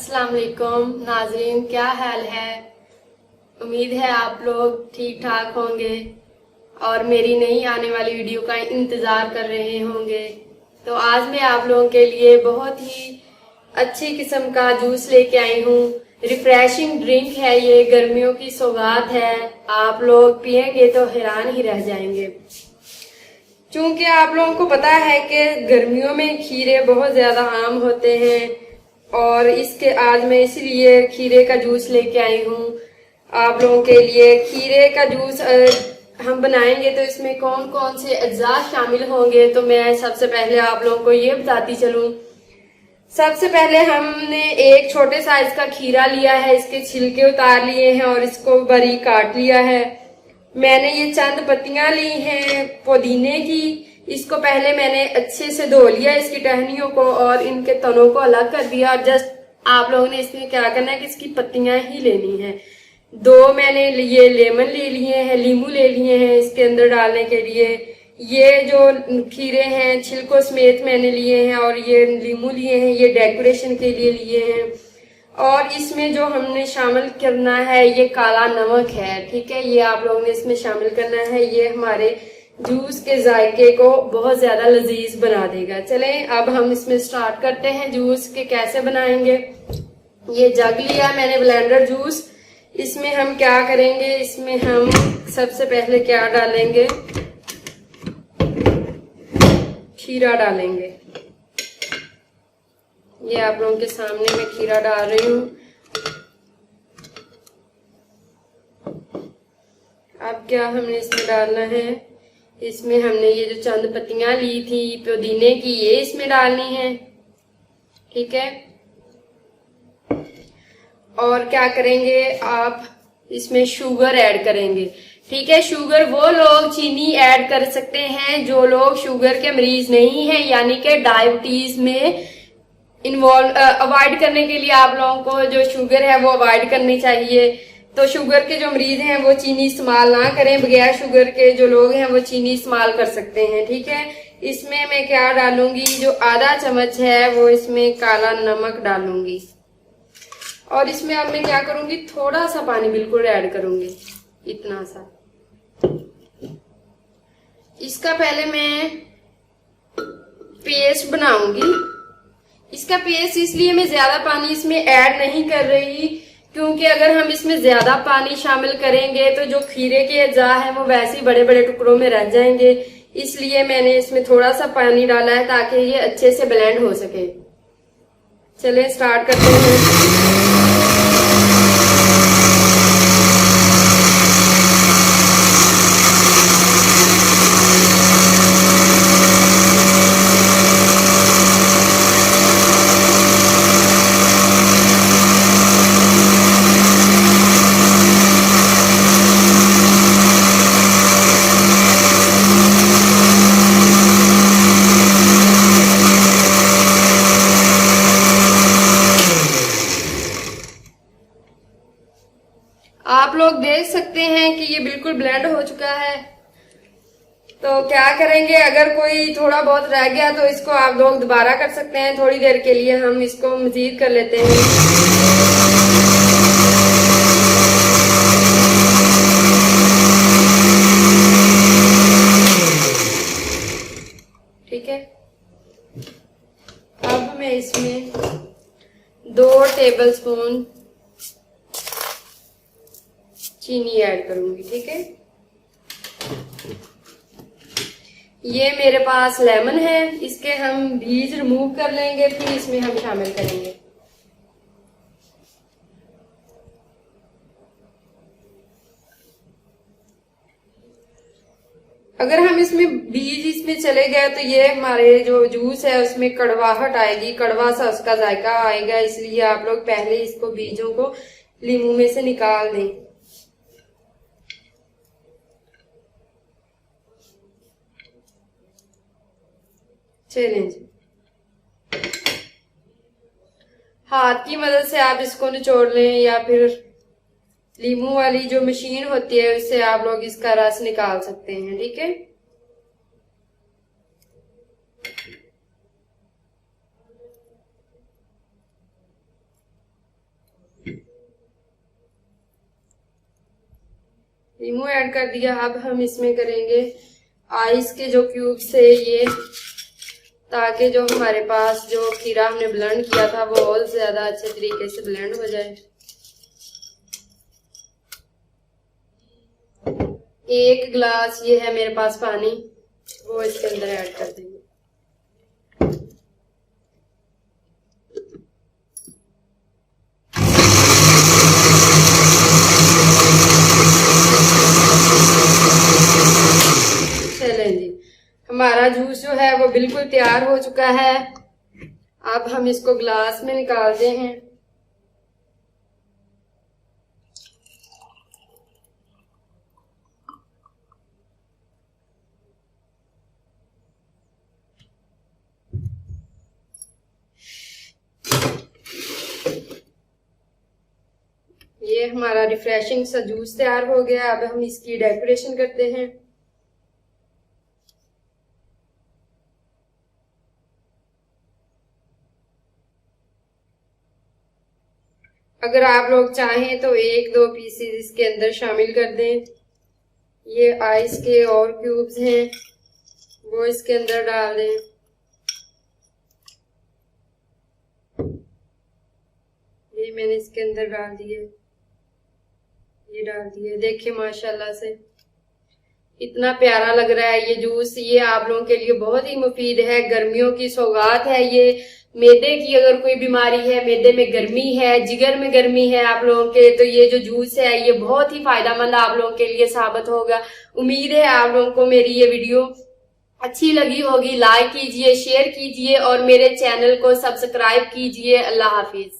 अस्सलाम वालेकुम नाजरीन, क्या हाल है। उम्मीद है आप लोग ठीक ठाक होंगे और मेरी नई आने वाली वीडियो का इंतज़ार कर रहे होंगे। तो आज मैं आप लोगों के लिए बहुत ही अच्छी किस्म का जूस लेके आई हूँ। रिफ्रेशिंग ड्रिंक है, ये गर्मियों की सौगात है। आप लोग पियेंगे तो हैरान ही रह जाएंगे। क्योंकि आप लोगों को पता है कि गर्मियों में खीरे बहुत ज़्यादा आम होते हैं और इसके आज मैं इसलिए खीरे का जूस लेके आई हूँ आप लोगों के लिए। खीरे का जूस हम बनाएंगे तो इसमें कौन कौन से अज्जा शामिल होंगे, तो मैं सबसे पहले आप लोगों को ये बताती चलूँ। सबसे पहले हमने एक छोटे साइज का खीरा लिया है, इसके छिलके उतार लिए हैं और इसको बारीक काट लिया है। मैंने ये चंद पत्तियां ली हैं पुदीने की, इसको पहले मैंने अच्छे से धो लिया इसकी टहनियों को और इनके तनों को अलग कर दिया। और जस्ट आप लोगों ने इसमें क्या करना है कि इसकी पत्तियां ही लेनी है। दो मैंने ये लेमन ले लिए हैं, लींबू ले लिए हैं इसके अंदर डालने के लिए। ये जो खीरे हैं छिलकों समेत मैंने लिए हैं और ये लींबू लिए हैं, ये डेकोरेशन के लिए लिए हैं। और इसमें जो हमने शामिल करना है ये काला नमक है, ठीक है। ये आप लोगों ने इसमें शामिल करना है, ये हमारे जूस के जायके को बहुत ज्यादा लजीज बना देगा। चलें अब हम इसमें स्टार्ट करते हैं जूस के कैसे बनाएंगे। ये जग लिया मैंने ब्लेंडर जूस। इसमें हम क्या करेंगे, इसमें हम सबसे पहले क्या डालेंगे, खीरा डालेंगे। ये आप लोगों के सामने मैं खीरा डाल रही हूँ। अब क्या हमने इसमें डालना है, इसमें हमने ये जो चंद पत्तियां ली थी पुदीने की ये इसमें डालनी है, ठीक है। और क्या करेंगे आप इसमें शुगर ऐड करेंगे, ठीक है। शुगर वो लोग चीनी ऐड कर सकते हैं जो लोग शुगर के मरीज नहीं हैं, यानी कि डायबिटीज में इन्वॉल्व अवॉइड करने के लिए आप लोगों को जो शुगर है वो अवॉइड करनी चाहिए। तो शुगर के जो मरीज हैं वो चीनी इस्तेमाल ना करें, बगैर शुगर के जो लोग हैं वो चीनी इस्तेमाल कर सकते हैं, ठीक है। इसमें मैं क्या डालूंगी, जो आधा चम्मच है वो इसमें काला नमक डालूंगी। और इसमें अब मैं क्या करूंगी, थोड़ा सा पानी बिल्कुल ऐड करूंगी, इतना सा। इसका पहले मैं पेस्ट बनाऊंगी। इसका पेस्ट इसलिए मैं ज्यादा पानी इसमें ऐड नहीं कर रही क्योंकि अगर हम इसमें ज्यादा पानी शामिल करेंगे तो जो खीरे के अज्जा है वो वैसे ही बड़े बड़े टुकड़ों में रह जाएंगे। इसलिए मैंने इसमें थोड़ा सा पानी डाला है ताकि ये अच्छे से ब्लेंड हो सके। चलिए स्टार्ट करते हैं। आप लोग देख सकते हैं कि ये बिल्कुल ब्लेंड हो चुका है। तो क्या करेंगे, अगर कोई थोड़ा बहुत रह गया तो इसको आप लोग दोबारा कर सकते हैं। थोड़ी देर के लिए हम इसको मजीद कर लेते हैं। ठीक है, अब मैं इसमें 2 टेबलस्पून चीनी ऐड करूंगी, ठीक है। ये मेरे पास लेमन है, इसके हम बीज रिमूव कर लेंगे, फिर इसमें हम शामिल करेंगे। अगर हम इसमें बीज इसमें चले गए तो ये हमारे जो जूस है उसमें कड़वाहट आएगी, कड़वा सा उसका जायका आएगा। इसलिए आप लोग पहले इसको बीजों को लीमू में से निकाल दें। चलें जी, हाथ की मदद से आप इसको निचोड़ लें या फिर लीमू वाली जो मशीन होती है उससे आप लोग इसका रस निकाल सकते हैं, ठीक है। नींबू ऐड कर दिया। अब हम इसमें करेंगे आइस के जो क्यूब्स है ये, ताकि जो हमारे पास जो खीरा हमने ब्लेंड किया था वो और ज्यादा अच्छे तरीके से ब्लेंड हो जाए। 1 गिलास ये है मेरे पास पानी, वो इसके अंदर ऐड कर देंगे। चलें जी, हमारा जूस जो है वो बिल्कुल तैयार हो चुका है। अब हम इसको ग्लास में निकालते हैं। ये हमारा रिफ्रेशिंग सा जूस तैयार हो गया। अब हम इसकी डेकोरेशन करते हैं। अगर आप लोग चाहें तो 1-2 पीसेस इसके अंदर शामिल कर दें। ये आइस के और क्यूब्स हैं, वो इसके अंदर डाल दें। ये मैंने इसके अंदर डाल दिए, ये डाल दिए। देखिए माशाल्लाह से इतना प्यारा लग रहा है ये जूस। ये आप लोगों के लिए बहुत ही मुफीद है, गर्मियों की सौगात है ये। मैदे की अगर कोई बीमारी है, मैदे में गर्मी है, जिगर में गर्मी है आप लोगों के, तो ये जो जूस है ये बहुत ही फायदेमंद आप लोगों के लिए साबित होगा। उम्मीद है आप लोगों को मेरी ये वीडियो अच्छी लगी होगी। लाइक कीजिए, शेयर कीजिए और मेरे चैनल को सब्सक्राइब कीजिए। अल्लाह हाफिज।